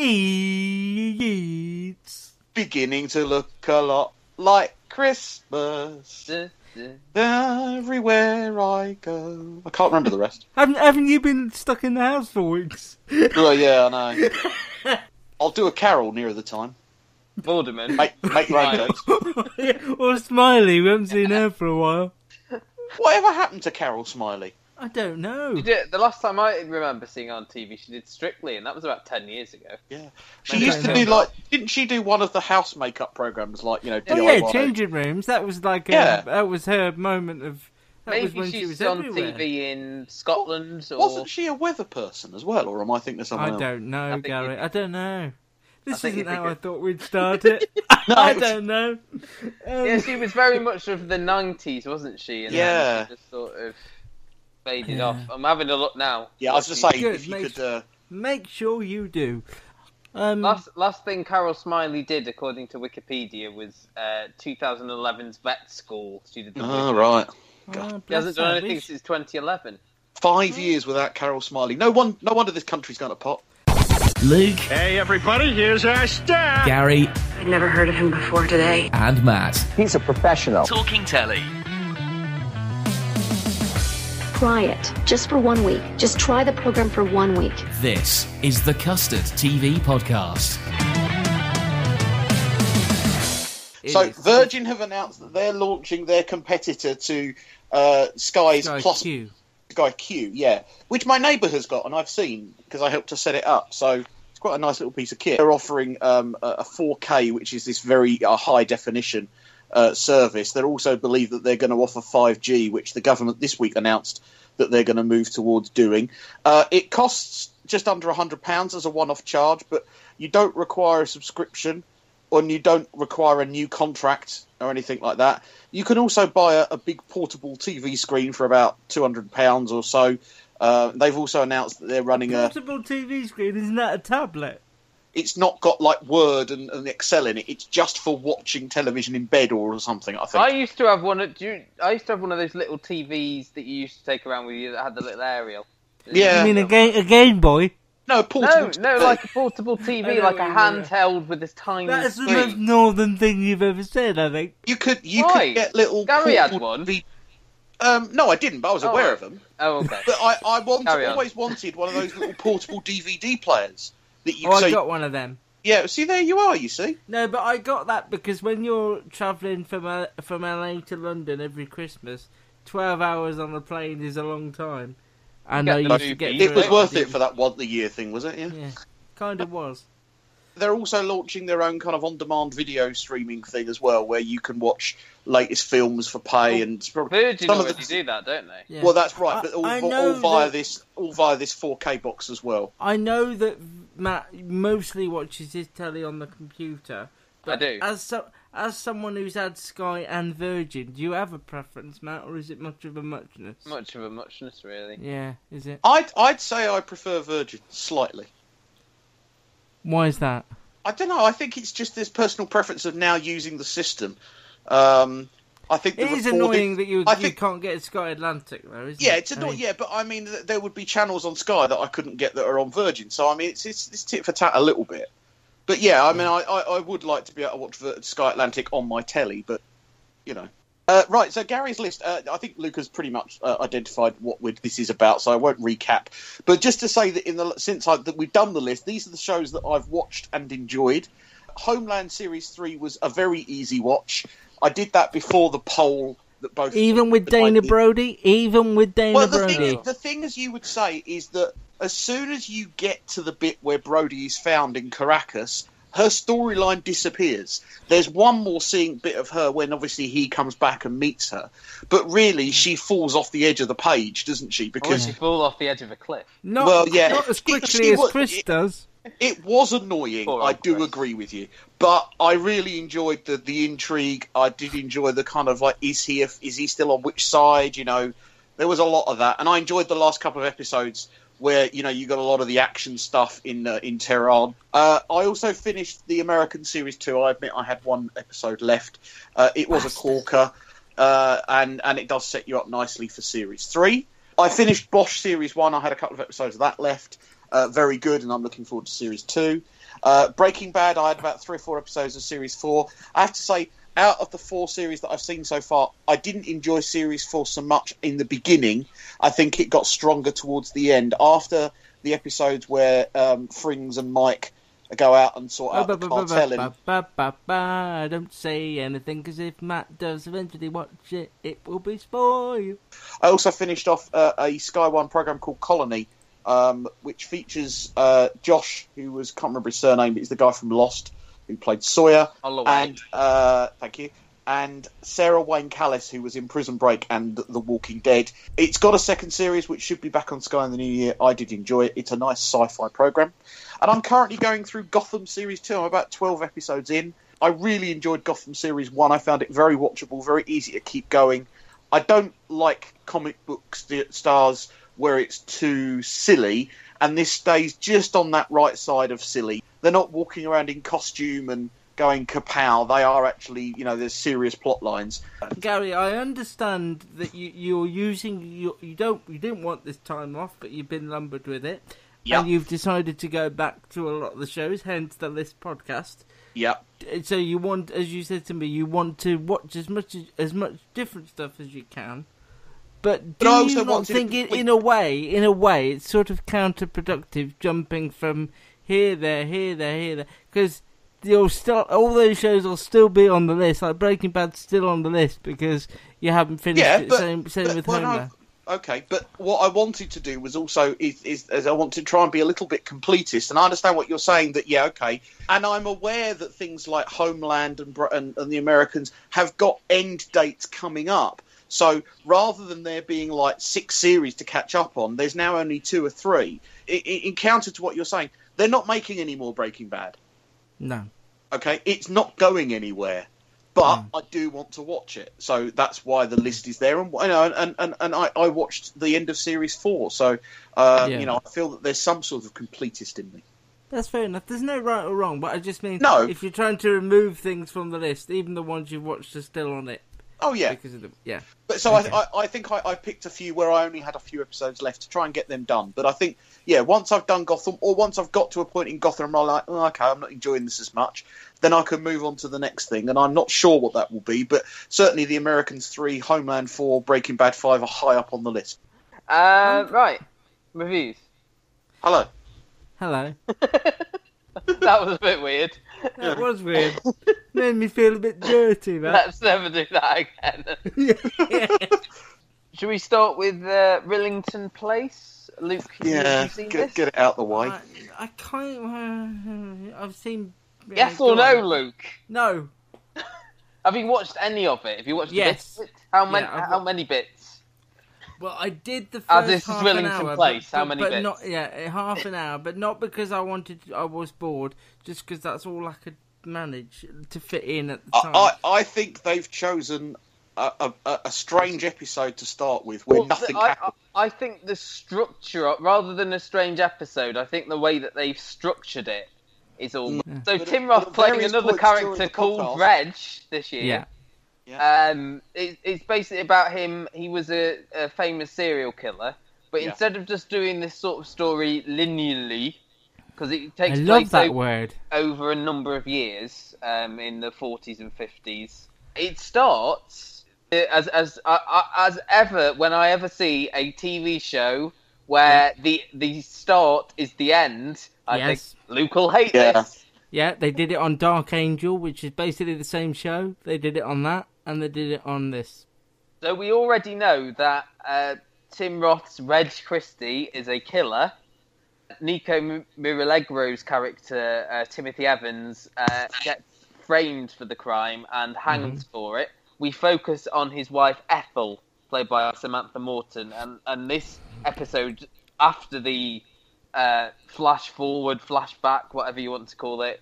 It's beginning to look a lot like Christmas. Everywhere I go. I can't remember the rest. Haven't you been stuck in the house for weeks? Oh, yeah, I know. I'll do a carol nearer the time. Vorderman. Make your own jokes. Or Smiley, we haven't seen her for a while. Whatever happened to Carol Smiley? I don't know. The last time I remember seeing her on TV, she did Strictly, and that was about 10 years ago. Yeah. She used to do, didn't she do one of the house makeup programmes, DIY? Oh, yeah, Changing Rooms. That was that was her moment of... Maybe was when she's she was on everywhere. TV in Scotland, or... Wasn't she a weather person as well, or am I thinking of someone else? I don't know, Gary. I don't know. This I think isn't if how you I thought we'd start it. No, I don't know. Yeah, she was very much of the 90s, wasn't she? And then she just sort of faded off. I'm having a look now. Yeah, I was just saying, Good, if you could... Make sure you do. Last thing Carol Smiley did, according to Wikipedia, was 2011's Vet School. She did the right. She hasn't done anything since 2011. 5 years without Carol Smiley. No wonder this country's going to pot. Luke. Hey, everybody, here's our star. Gary. I'd never heard of him before today. And Matt. He's a professional. Talking telly. Try it, just for 1 week. Just try the program for 1 week. This is the Custard TV Podcast. So Virgin have announced that they're launching their competitor to Sky's Plus... Q. Sky Q, yeah. Which my neighbour has got, and I've seen, because I helped to set it up. So it's quite a nice little piece of kit. They're offering a 4K, which is this very high-definition service. They also believe that they're going to offer 5G, which the government this week announced that they're going to move towards doing. It costs just under £100 as a one-off charge, but you don't require a subscription, and you don't require a new contract or anything like that. You can also buy a big portable TV screen for about £200 or so. They've also announced that they're running portable TV screen, isn't that a tablet? It's not got like Word and Excel in it. It's just for watching television in bed or something, I think. I used to have one of those little TVs that you used to take around with you that had the little aerial. Yeah. You mean a Game Boy? No, portable. No, like a portable TV, like a handheld with this tiny That's screen. the most northern thing you've ever said, I think. You could get little. Gary had one. No, I didn't, but I was aware of them. Oh, okay. But I always wanted one of those little portable DVD players that you. I got one of them. Yeah, see, there you are. You see. No, but I got that because when you're travelling from LA to London every Christmas, 12 hours on the plane is a long time. And I used to get. It was worth it for that once-a-year thing, was it? Yeah, kind of was. They're also launching their own kind of on-demand video streaming thing as well, where you can watch latest films for pay. And Virgin already do that, don't they? Yeah. Well, that's right, but all via this 4K box as well. I know that Matt mostly watches his telly on the computer. But I do. As someone who's had Sky and Virgin, do you have a preference, Matt, or is it much of a muchness? Much of a muchness, really. Yeah, is it? I'd say I prefer Virgin slightly. Why is that? I don't know. I think it's just this personal preference of now using the system. I think it is annoying that you can't get Sky Atlantic, though, isn't it? Yeah, it's annoying. Yeah, but I mean, there would be channels on Sky that I couldn't get that are on Virgin. So I mean, it's tit for tat a little bit. But yeah, I mean, I would like to be able to watch Sky Atlantic on my telly, but you know. Right, so Gary's list, I think Luke has pretty much identified what this is about, so I won't recap. But just to say that since we've done the list, these are the shows that I've watched and enjoyed. Homeland Series 3 was a very easy watch. I did that before the poll that both... Even with Dana Brody? Well, the thing, as you would say, is that as soon as you get to the bit where Brody is found in Caracas, her storyline disappears. There's one more bit of her when obviously he comes back and meets her. But really, she falls off the edge of the page, doesn't she? Because she falls off the edge of a cliff. Not as quickly as Chris does. It was annoying, I do agree with you. But I really enjoyed the intrigue. I did enjoy the kind of like, is he still on which side? You know, there was a lot of that. And I enjoyed the last couple of episodes where, you know, you got a lot of the action stuff in Tehran. I also finished the American Series 2. I admit I had one episode left. It was a corker, and it does set you up nicely for Series 3. I finished Bosch Series 1. I had a couple of episodes of that left. very good, and I'm looking forward to Series 2. Breaking Bad, I had about 3 or 4 episodes of Series 4. I have to say, out of the 4 series that I've seen so far, I didn't enjoy Series 4 so much in the beginning. I think it got stronger towards the end. After the episodes where Frings and Mike go out and sort out the cartel. Don't say anything, because if Matt does eventually watch it, it will be spoiled. I also finished off a Sky One program called Colony, which features Josh, who was, can't remember his surname, but he's the guy from Lost, who played Sawyer, and thank you, and Sarah Wayne Callis, who was in Prison Break and The Walking Dead. It's got a second series, which should be back on Sky in the new year. I did enjoy it. It's a nice sci-fi program. And I'm currently going through Gotham Series 2. I'm about 12 episodes in. I really enjoyed Gotham Series 1. I found it very watchable, very easy to keep going. I don't like comic book stars where it's too silly, and this stays just on that right side of silly. They're not walking around in costume and going kapow. They are actually, there's serious plot lines. Gary, I understand that you're using you didn't want this time off, but you've been lumbered with it. Yep. And you've decided to go back to a lot of the shows, hence the List podcast. Yep. So you want, as you said to me, you want to watch as much different stuff as you can. But do you not think in a way, it's sort of counterproductive jumping from here, there? Because all those shows will still be on the list. Like Breaking Bad's still on the list because you haven't finished it. Same with Homer. Okay, but what I wanted to do was also is I want to try and be a little bit completist, and I understand what you're saying. That okay, and I'm aware that things like Homeland and the Americans have got end dates coming up. So rather than there being like 6 series to catch up on, there's now only 2 or 3. In counter to what you're saying, they're not making any more Breaking Bad. No. Okay, it's not going anywhere. But I do want to watch it, so that's why the list is there. And I watched the end of Series 4, so I feel that there's some sort of completist in me. That's fair enough. There's no right or wrong, but I just mean if you're trying to remove things from the list, even the ones you've watched are still on it. Oh yeah, because of But so okay. I think I picked a few where I only had a few episodes left to try and get them done. But I think once I've done Gotham, or once I've got to a point in Gotham, I'm like, okay, I'm not enjoying this as much. Then I can move on to the next thing, and I'm not sure what that will be. But certainly, The Americans 3, Homeland 4, Breaking Bad 5 are high up on the list. Right, reviews. Hello. That was a bit weird. That was weird. Made me feel a bit dirty, man. Let's never do that again. Should we start with Rillington Place? Luke, have you seen this? Get it out the way. I can't... I've seen... Yes or no, Luke? No. Have you watched any of it? Have you watched the bits? How many bits? Well, I did the first this half is Rillington an hour, Place. How many bits? Not, half an hour, but not because I was bored, just because that's all I could manage to fit in at the time. I think they've chosen a strange episode to start with, where nothing happens. I think the structure, rather than a strange episode, I think the way that they've structured it is all... Yeah. So Tim Roth playing another character called Reg this year. Yeah. It's basically about him. He was a famous serial killer, but instead of just doing this sort of story linearly, because it takes place over a number of years in the 40s and 50s, it starts as ever when I ever see a TV show where the start is the end. I think Luke will hate this. Yeah, they did it on Dark Angel, which is basically the same show. They did it on that, and they did it on this. So we already know that Tim Roth's Reg Christie is a killer. Nico Miralegro's character, Timothy Evans, gets framed for the crime and hanged for it. We focus on his wife, Ethel, played by Samantha Morton. And this episode, after the flash forward, flashback, whatever you want to call it,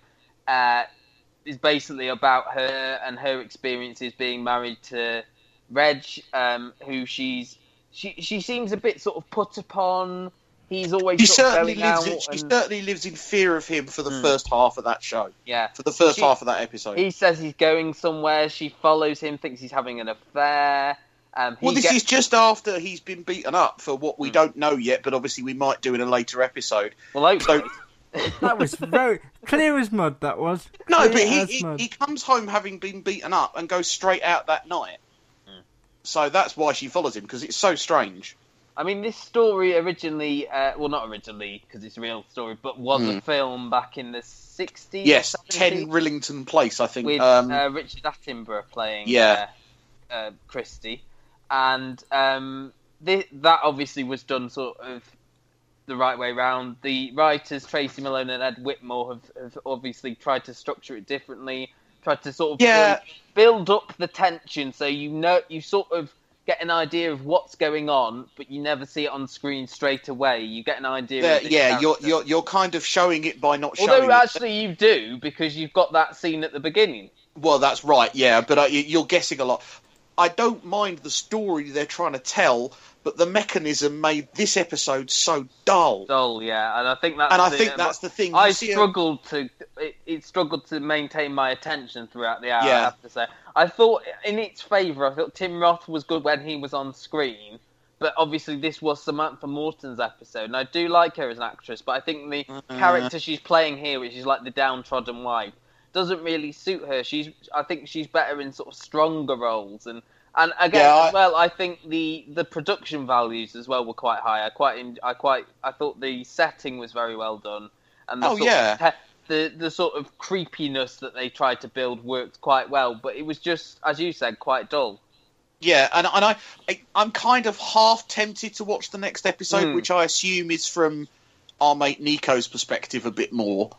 is basically about her and her experiences being married to Reg, who she seems a bit sort of put upon. He's always she certainly lives in fear of him for the first half of that show. Yeah, for the first half of that episode. He says he's going somewhere. She follows him, thinks he's having an affair, This is just after he's been beaten up for what we don't know yet, but obviously we might do in a later episode. Well, hopefully. That was very clear as mud, that was. No, but he comes home having been beaten up and goes straight out that night. So that's why she follows him, because it's so strange. I mean, this story originally, not originally, because it's a real story, but was a film back in the 60s? Yes, 10 Rillington Place, I think. With Richard Attenborough playing Christie. And that obviously was done sort of the right way round. The writers, Tracy Malone and Ed Whitmore, have obviously tried to structure it differently, tried to sort of build up the tension so you sort of get an idea of what's going on, but you never see it on screen straight away. You get an idea of the you're kind of showing it by not showing it. Although actually you do, because you've got that scene at the beginning. Well, that's right, yeah, but you're guessing a lot. I don't mind the story they're trying to tell, but the mechanism made this episode so dull. Dull, yeah, and I think that's the thing. It struggled to maintain my attention throughout the hour. Yeah. I have to say, I thought in its favour, I thought Tim Roth was good when he was on screen, but obviously this was Samantha Morton's episode, and I do like her as an actress, but I think the character she's playing here, which is like the downtrodden wife, doesn't really suit her. I think she's better in sort of stronger roles, and again as well, I think the production values as well were quite high. I thought the setting was very well done, and the sort of creepiness that they tried to build worked quite well. But it was just, as you said, quite dull. Yeah, and I'm kind of half tempted to watch the next episode, which I assume is from our mate Nico's perspective a bit more.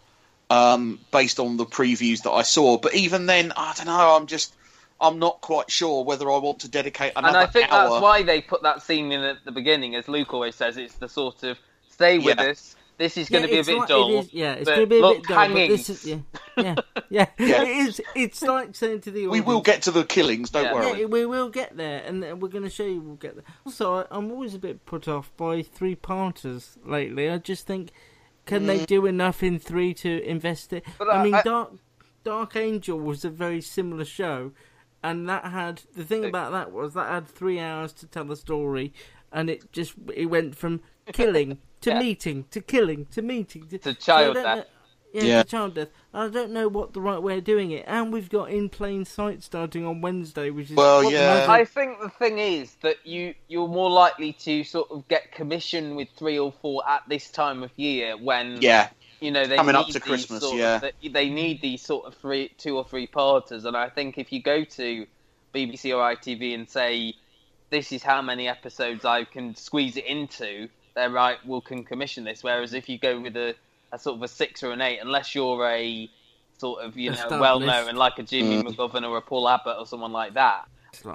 Based on the previews that I saw, but even then, I don't know. I'm not quite sure whether I want to dedicate another hour. And I think that's why they put that scene in at the beginning, as Luke always says. It's the sort of stay with us. This is going to be a bit dull. It's going to be a bit dull. Hanging. But this is, It is. It's like saying to the audience, we will get to the killings. Don't worry. Yeah, we will get there, and we're going to show you we'll get there. Also, I'm always a bit put off by 3-parters lately. I just think, can they do enough in 3 to invest it? But, I mean, Dark Angel was a very similar show, and that had the thing about that was that had 3 hours to tell the story, and it went from killing to meeting to killing to meeting to child death. To child death. I don't know what the right way of doing it, and we've got In Plain Sight starting on Wednesday, which is I think the thing is that you're more likely to sort of get commission with 3 or 4 at this time of year when they coming up to Christmas. They need these sort of 2 or 3 parters, and I think if you go to BBC or ITV and say this is how many episodes I can squeeze it into, they're right, we can commission this. Whereas if you go with a sort of a 6 or an 8, unless you're a sort of, well-known, like a Jimmy McGovern or a Paul Abbott or someone like that.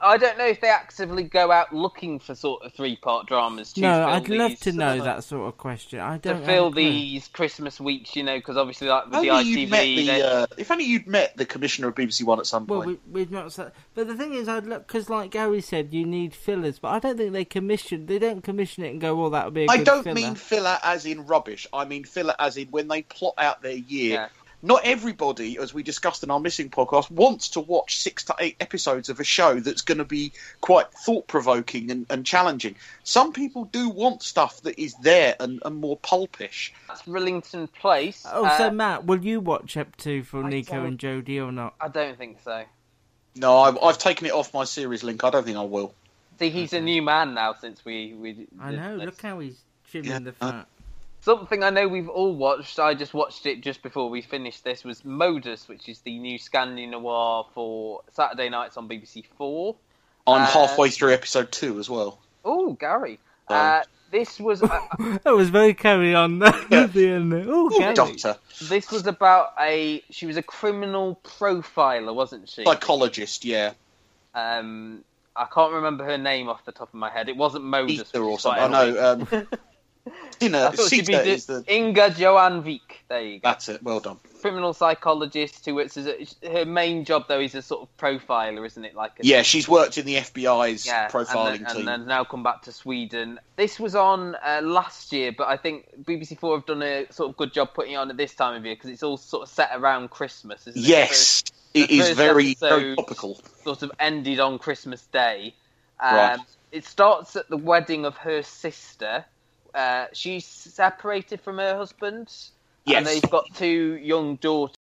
I don't know if they actively go out looking for sort of 3-part dramas. I'd love to know that sort of question. To fill these Christmas weeks, because obviously like with the ITV... if only you'd met the commissioner of BBC One at some point. Well, we've not said... But the thing is, I'd look, because like Gary said, you need fillers, but I don't think they don't commission it and go, well, that would be a good filler. I don't mean filler as in rubbish. I mean filler as in when they plot out their year... Yeah. Not everybody, as we discussed in our Missing podcast, wants to watch 6 to 8 episodes of a show that's going to be quite thought-provoking and challenging. Some people do want stuff that is there and more pulpish. That's Rillington Place. So Matt, will you watch Ep 2 for Nico and Jodie or not? I don't think so. No, I've taken it off my series link. I don't think I will. See, he's a new man now since we I know, look how he's trimming the fat. Something I know we've all watched, I just watched it just before we finished this, was Modus, which is the new Scandi noir for Saturday nights on BBC 4. I'm halfway through episode 2 as well. Oh, Gary. This was... that was very carry on at the end. Gary. Doctor. This was about she was a criminal profiler, wasn't she? Psychologist, yeah. I can't remember her name off the top of my head. It wasn't Modus. Easter or something. I know. I thought she'd be Inga Johan Vik. There you go. That's it. Well done. Criminal psychologist who works her main job though is a sort of profiler, isn't it? She's worked in the FBI's profiling team, and now come back to Sweden. This was on last year, but I think BBC 4 have done a sort of good job putting it on at this time of year because it's all sort of set around Christmas, isn't it? Yes, it is very, very topical. Sort of ended on Christmas Day. Right. It starts at the wedding of her sister. She's separated from her husband. Yes. And they've got 2 young daughters.